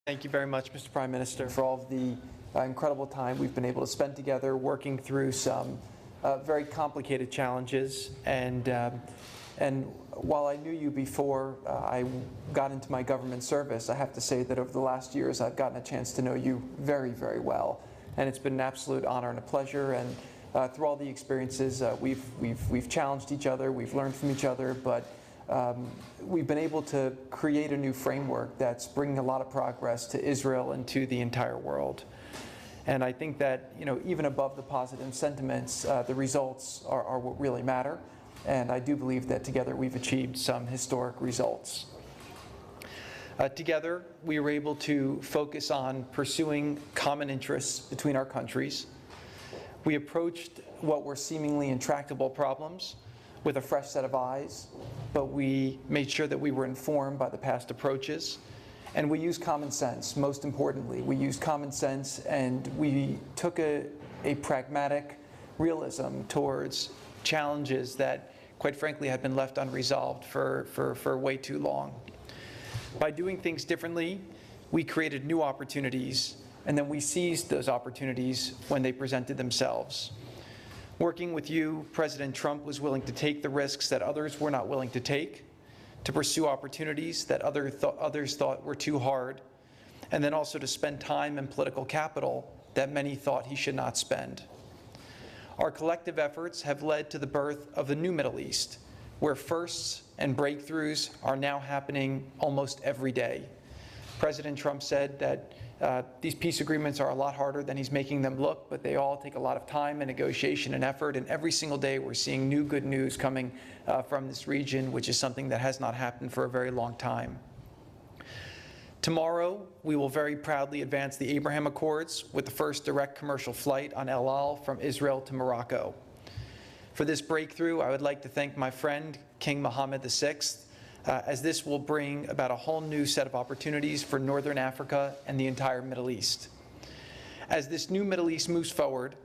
Thank you very much, Mr. Prime Minister, for all of the incredible time we've been able to spend together working through some very complicated challenges. And while I knew you before I got into my government service, I have to say that over the last years I've gotten a chance to know you very, very well. And it's been an absolute honor and a pleasure. And through all the experiences, we've challenged each other, we've learned from each other, but we've been able to create a new framework that's bringing a lot of progress to Israel and to the entire world. And I think that, even above the positive sentiments, the results are what really matter. And I do believe that together we've achieved some historic results. Together, we were able to focus on pursuing common interests between our countries. We approached what were seemingly intractable problems with a fresh set of eyes, but we made sure that we were informed by the past approaches. And we used common sense, most importantly. We used common sense, and we took a pragmatic realism towards challenges that, quite frankly, had been left unresolved for way too long. By doing things differently, we created new opportunities, and then we seized those opportunities when they presented themselves. Working with you, President Trump was willing to take the risks that others were not willing to take, to pursue opportunities that others thought were too hard, and then also to spend time and political capital that many thought he should not spend. Our collective efforts have led to the birth of the new Middle East, where firsts and breakthroughs are now happening almost every day. President Trump said that these peace agreements are a lot harder than he's making them look, but they all take a lot of time and negotiation and effort, and every single day we're seeing new good news coming from this region, which is something that has not happened for a very long time. Tomorrow, we will very proudly advance the Abraham Accords with the first direct commercial flight on El Al from Israel to Morocco. For this breakthrough, I would like to thank my friend, King Mohammed VI, as this will bring about a whole new set of opportunities for Northern Africa and the entire Middle East. As this new Middle East moves forward,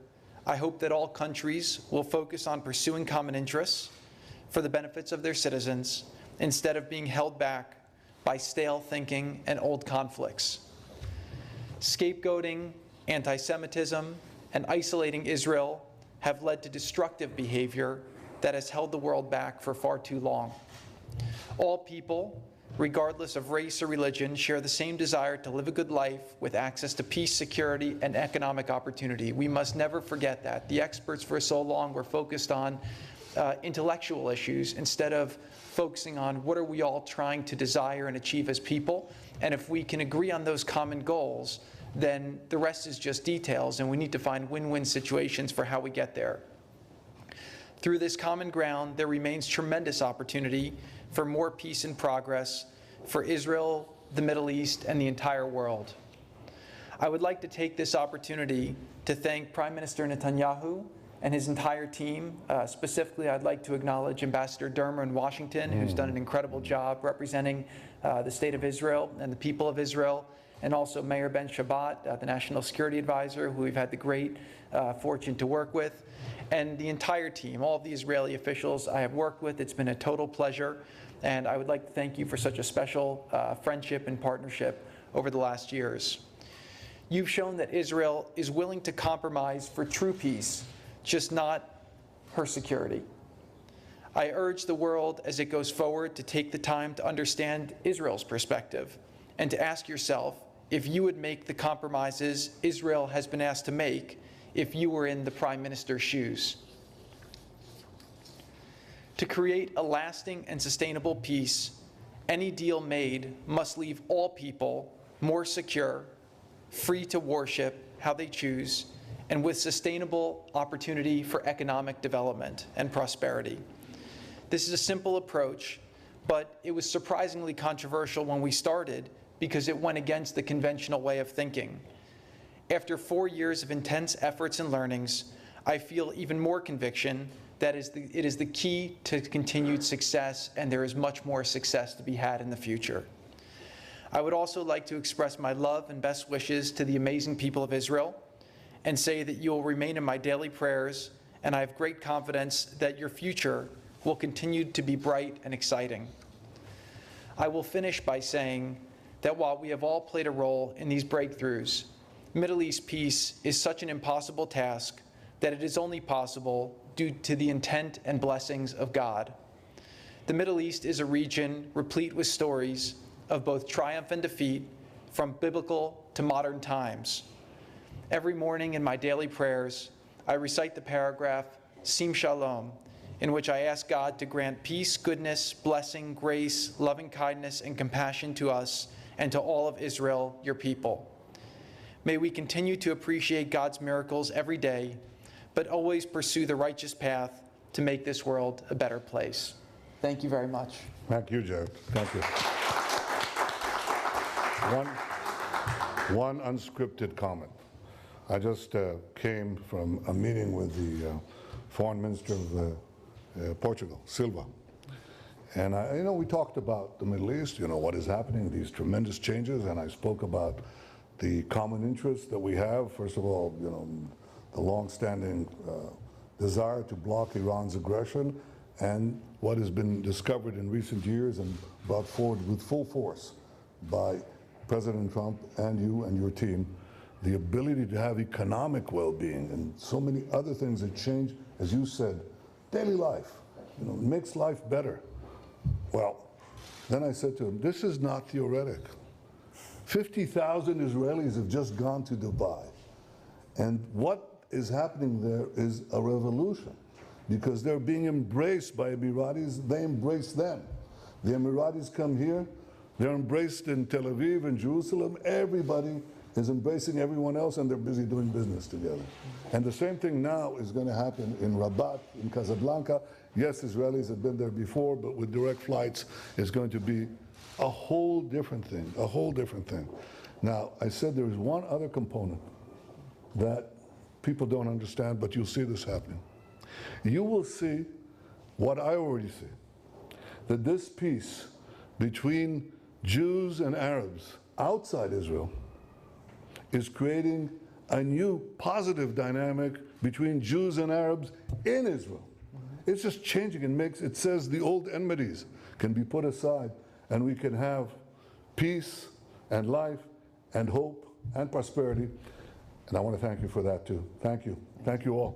I hope that all countries will focus on pursuing common interests for the benefits of their citizens instead of being held back by stale thinking and old conflicts. Scapegoating, anti-Semitism, and isolating Israel have led to destructive behavior that has held the world back for far too long. All people, regardless of race or religion, share the same desire to live a good life with access to peace, security, and economic opportunity. We must never forget that. The experts for so long were focused on intellectual issues instead of focusing on what are we all trying to desire and achieve as people. And if we can agree on those common goals, then the rest is just details, and we need to find win-win situations for how we get there. Through this common ground, there remains tremendous opportunity for more peace and progress for Israel, the Middle East, and the entire world. I would like to take this opportunity to thank Prime Minister Netanyahu and his entire team. Specifically, I'd like to acknowledge Ambassador Dermer in Washington, who's done an incredible job representing the State of Israel and the people of Israel, and also Mayor Ben Shabbat, the National Security Advisor, who we've had the great fortune to work with, and the entire team, all of the Israeli officials I have worked with. It's been a total pleasure, and I would like to thank you for such a special friendship and partnership over the last years. You've shown that Israel is willing to compromise for true peace, just not her security. I urge the world as it goes forward to take the time to understand Israel's perspective and to ask yourself if you would make the compromises Israel has been asked to make if you were in the Prime Minister's shoes. To create a lasting and sustainable peace, any deal made must leave all people more secure, free to worship how they choose, and with sustainable opportunity for economic development and prosperity. This is a simple approach, but it was surprisingly controversial when we started because it went against the conventional way of thinking. After 4 years of intense efforts and learnings, I feel even more conviction that it is the key to continued success, and there is much more success to be had in the future. I would also like to express my love and best wishes to the amazing people of Israel and say that you will remain in my daily prayers, and I have great confidence that your future will continue to be bright and exciting. I will finish by saying that while we have all played a role in these breakthroughs, Middle East peace is such an impossible task that it is only possible due to the intent and blessings of God. The Middle East is a region replete with stories of both triumph and defeat, from biblical to modern times. Every morning in my daily prayers, I recite the paragraph, Sim Shalom, in which I ask God to grant peace, goodness, blessing, grace, loving kindness, and compassion to us and to all of Israel, your people. May we continue to appreciate God's miracles every day, but always pursue the righteous path to make this world a better place. Thank you very much. Thank you, Jared. Thank you. One unscripted comment. I just came from a meeting with the Foreign Minister of Portugal, Silva. And we talked about the Middle East, what is happening, these tremendous changes, and I spoke about the common interests that we have. First of all, the long-standing desire to block Iran's aggression, and what has been discovered in recent years and brought forward with full force by President Trump and you and your team, the ability to have economic well-being and so many other things that change, as you said, daily life, makes life better. Well, then I said to him, this is not theoretic. 50,000 Israelis have just gone to Dubai. And what is happening there is a revolution, because they're being embraced by Emiratis. They embrace them. The Emiratis come here. They're embraced in Tel Aviv and Jerusalem. Everybody is embracing everyone else, and they're busy doing business together. And the same thing now is going to happen in Rabat, in Casablanca. Yes, Israelis have been there before, but with direct flights, it's going to be a whole different thing, a whole different thing. Now, I said there is one other component that people don't understand, but you'll see this happening. You will see what I already see, that this peace between Jews and Arabs outside Israel is creating a new positive dynamic between Jews and Arabs in Israel. It's just changing. It says the old enmities can be put aside, and we can have peace and life and hope and prosperity. And I want to thank you for that too. Thank you. Thank you all.